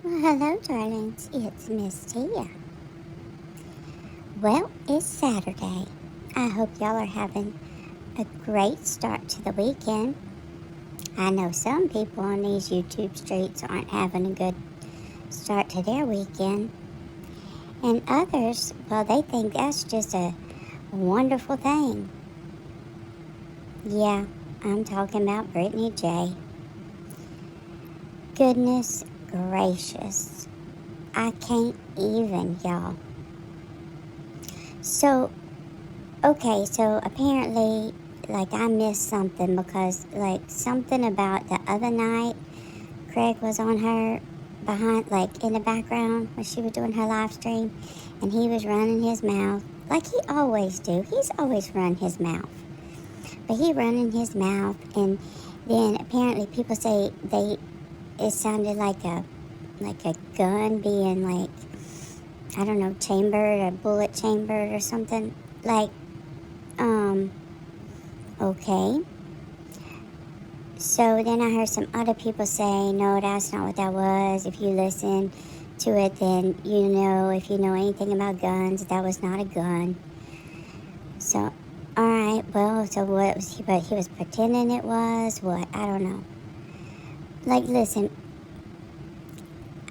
Well, hello, darlings. It's Miss Tia. Well, it's Saturday. I hope y'all are having a great start to the weekend. I know some people on these YouTube streets aren't having a good start to their weekend. And others, well, they think that's just a wonderful thing. Yeah, I'm talking about Brittney J. Goodness gracious. I can't even, y'all. So apparently, I missed something because, something about the other night, Craig was on her behind, in the background when she was doing her live stream, and he was running his mouth, like he always do. He's always run his mouth. But he running his mouth, and then apparently people say it sounded like a gun being, I don't know, chambered or bullet chambered or something. Okay. So then I heard some other people say, no, that's not what that was. If you listen to it, then you know, if you know anything about guns, that was not a gun. So, alright, well, so what was he was pretending it was? What? I don't know. Listen,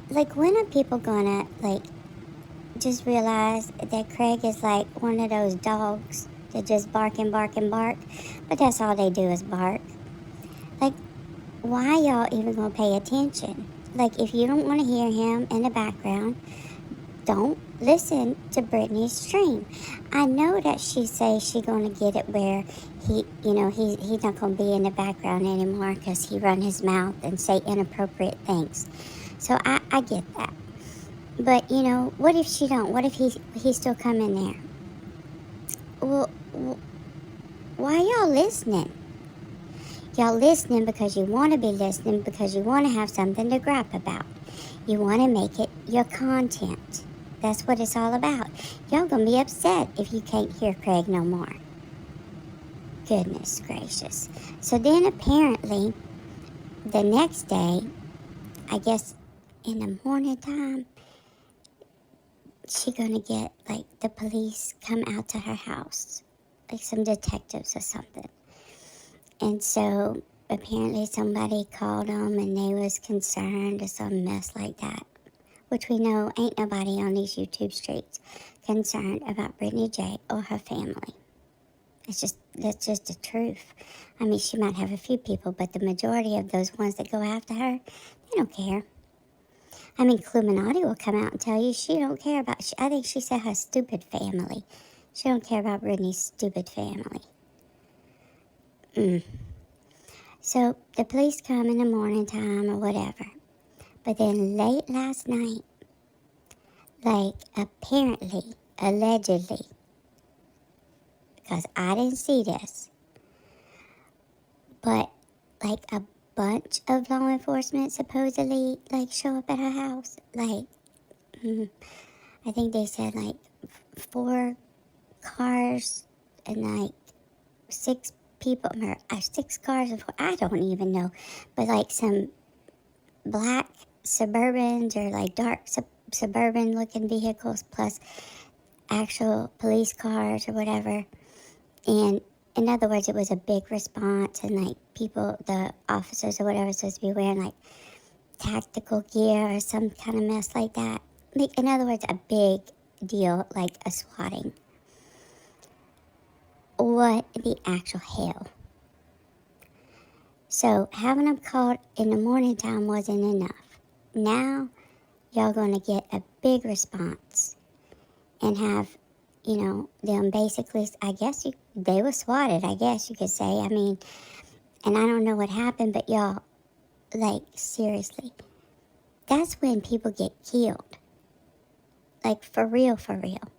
when are people gonna, just realize that Craig is like one of those dogs that just bark and bark and bark, but that's all they do is bark. Why y'all even gonna pay attention? If you don't want to hear him in the background, don't listen to Brittany's stream. I know that she says she gonna get it where he's not gonna be in the background anymore because he run his mouth and say inappropriate things. So I get that. But what if she don't? What if he's still coming there? Well, why y'all listening? Y'all listening because you want to be listening, because you want to have something to gripe about. You want to make it your content. That's what it's all about. Y'all gonna be upset if you can't hear Craig no more. Goodness gracious. So then apparently, the next day, I guess in the morning time, she gonna get, the police come out to her house. Some detectives or something. And so apparently somebody called them and they was concerned or some mess like that. Which we know ain't nobody on these YouTube streets concerned about Brittney J or her family. That's just the truth. I mean, she might have a few people, but the majority of those ones that go after her, they don't care. I mean, Illuminati will come out and tell you she don't care about, I think she said her stupid family. She don't care about Brittney's stupid family. So the police come in the morning time or whatever. But then late last night, apparently, allegedly, because I didn't see this, but a bunch of law enforcement supposedly show up at her house. I think they said 4 cars and 6 people, 6 cars and 4, I don't even know, but some black Suburbans or dark suburban looking vehicles plus actual police cars or whatever. And in other words, it was a big response, and people, the officers or whatever, supposed to be wearing tactical gear or some kind of mess like that. In other words, a big deal, like a swatting. What the actual hell? So having them called in the morning time wasn't enough. Now y'all gonna get a big response and have, them basically, I guess they were swatted, I guess you could say. I mean, and I don't know what happened, but y'all, seriously, that's when people get killed. For real, for real.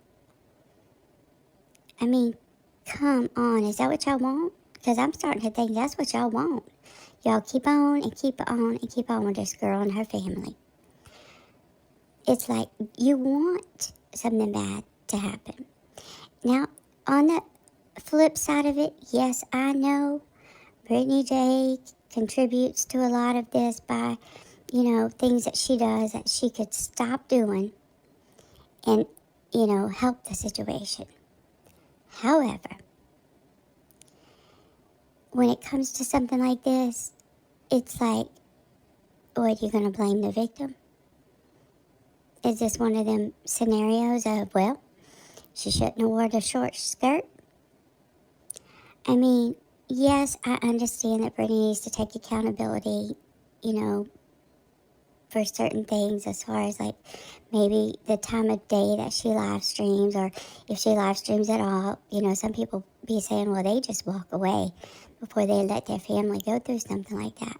I mean, come on, is that what y'all want? Because I'm starting to think that's what y'all want. Y'all keep on and keep on and keep on with this girl and her family. It's you want something bad to happen. Now, on the flip side of it, yes, I know Brittney J contributes to a lot of this by things that she does that she could stop doing and, help the situation. However, when it comes to something like this, it's like, what, you going to blame the victim? Is this one of them scenarios of, well, she shouldn't have worn a short skirt? I mean, yes, I understand that Brittney needs to take accountability, for certain things as far as like maybe the time of day that she live streams, or if she live streams at all. Some people be saying, well, they just walk away before they let their family go through something like that.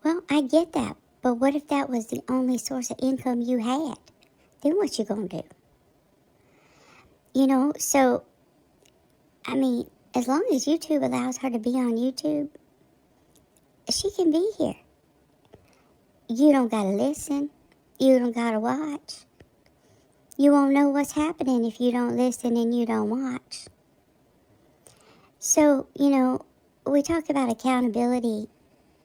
Well, I get that, but what if that was the only source of income you had? Then what you gonna do? So, I mean, as long as YouTube allows her to be on YouTube, she can be here. You don't gotta listen. You don't gotta watch. You won't know what's happening if you don't listen and you don't watch. So, we talk about accountability,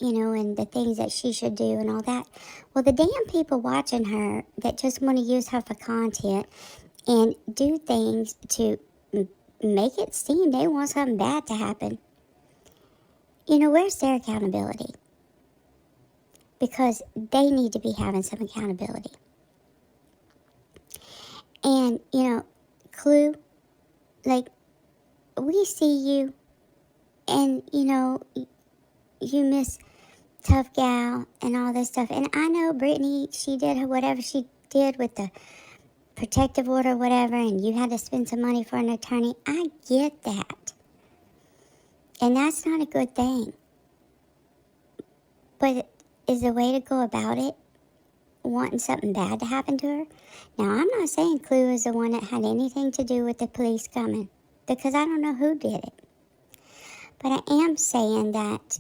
and the things that she should do and all that. Well, the damn people watching her that just want to use her for content and do things to make it seem they want something bad to happen. Where's their accountability? Because they need to be having some accountability. And, Clue, like, we see you, and, you miss Tough Gal and all this stuff. And I know Brittney, she did whatever she did with the protective order, whatever, and you had to spend some money for an attorney. I get that. And that's not a good thing. But is the way to go about it wanting something bad to happen to her? Now, I'm not saying Clue is the one that had anything to do with the police coming, because I don't know who did it. But I am saying that,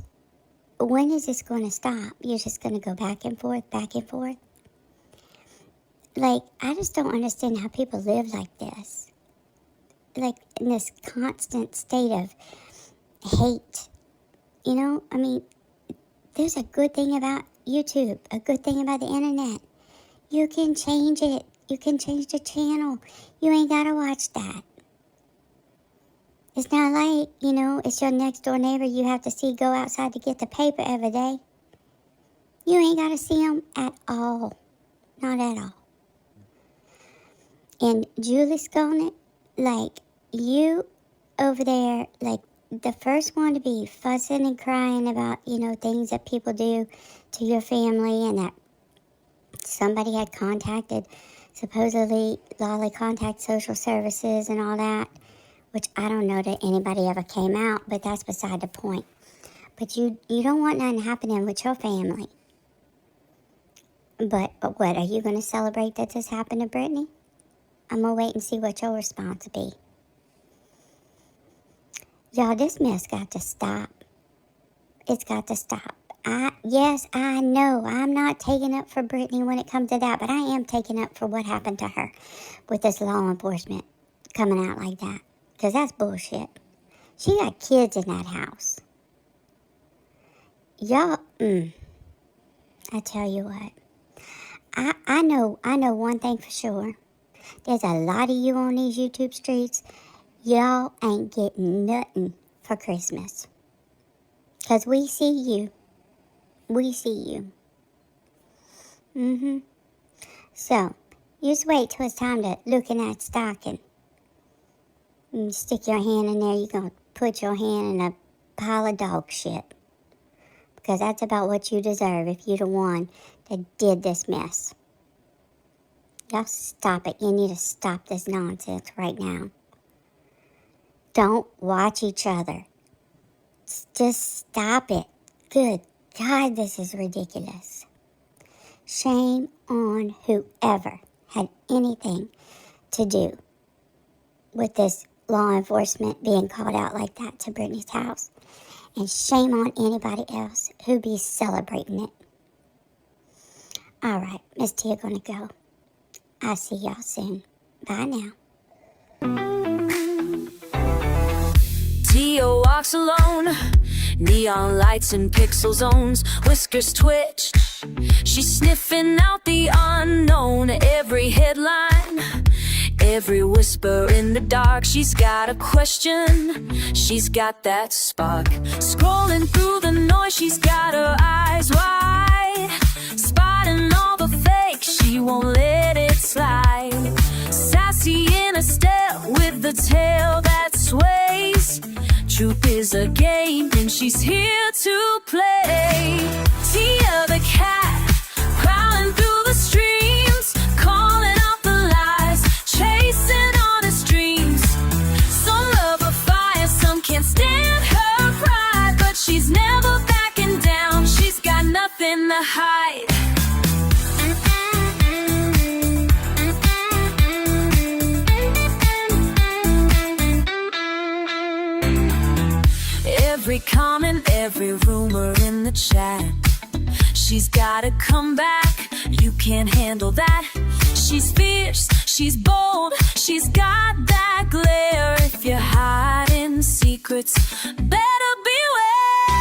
when is this going to stop? You're just going to go back and forth, back and forth? Like, I just don't understand how people live like this. Like, in this constant state of hate. I mean, there's a good thing about YouTube, a good thing about the internet. You can change it. You can change the channel. You ain't got to watch that. It's not like, it's your next door neighbor you have to see go outside to get the paper every day. You ain't got to see them at all. Not at all. And Julie Skolnick, like, you over there, like, the first one to be fussing and crying about, things that people do to your family, and that somebody had contacted, supposedly Lolly contact social services and all that, which I don't know that anybody ever came out, but that's beside the point. But you don't want nothing happening with your family. But what, are you going to celebrate that this happened to Brittney? I'm going to wait and see what your response will be. Y'all, this mess got to stop. It's got to stop. Yes, I know I'm not taking up for Brittney when it comes to that, but I am taking up for what happened to her with this law enforcement coming out like that. Because that's bullshit. She got kids in that house. Y'all, I tell you what. I know one thing for sure. There's a lot of you on these YouTube streets. Y'all ain't getting nothing for Christmas. Because we see you. We see you. So, you just wait till it's time to look in that stocking. And stick your hand in there. You're going to put your hand in a pile of dog shit. Because that's about what you deserve if you're the one that did this mess. Y'all stop it. You need to stop this nonsense right now. Don't watch each other. Just stop it. Good God, this is ridiculous. Shame on whoever had anything to do with this law enforcement being called out like that to Brittney's house. And shame on anybody else who be celebrating it. All right, Miss Tia gonna go. I'll see y'all soon. Bye now. Tia walks alone, neon lights and pixel zones, whiskers twitch. She's sniffing out the unknown, every headline, every whisper in the dark. She's got a question, she's got that spark. Scrolling through the noise, she's got her eyes wide, spotting all the fake, she won't let it slide. Sassy in a step with the tail that sways. Truth is a game and she's here to play. Tia the cat, prowling through the streams, calling out the lies, chasing honest dreams. Some love her fire, some can't stand her pride, but she's never backing down, she's got nothing to hide. Every comment, every rumor in the chat, she's gotta come back, you can't handle that. She's fierce, she's bold, she's got that glare. If you're hiding secrets, better beware.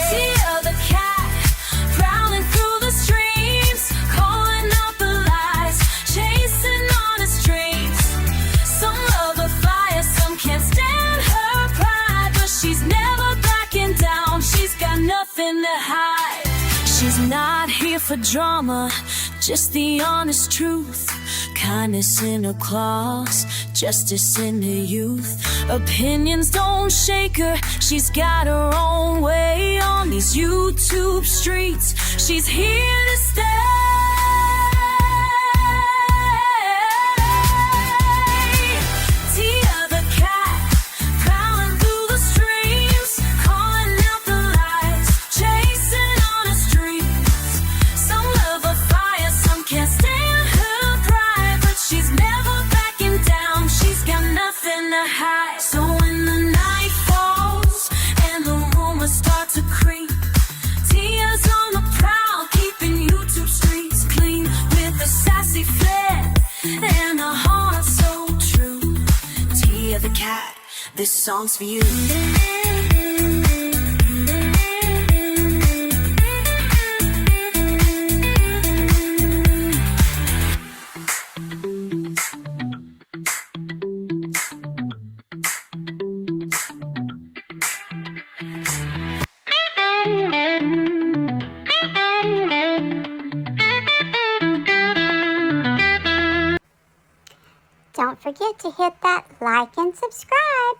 Tia the cat, prowling through the streams, calling out the lies, chasing honest dreams. Some love her fire, some can't stand her pride, but she's never backing down, she's got nothing to hide. She's not here for drama, just the honest truth. Kindness in her claws, justice in her youth. Opinions don't shake her, she's got her own way on these YouTube streets. She's here to stay. Tia the cat, prowling through the streams, calling out the lies, chasing honest dreams. Some love her fire, some can't stand her pride, but she's never backing down, she's got nothing to hide. So when the night falls and the rumors start to creep, Tia's on the prowl, keeping YouTube streets clean, with a sassy flair and a heart so true. Tia the cat, this song's for you. Don't forget to hit that like and subscribe.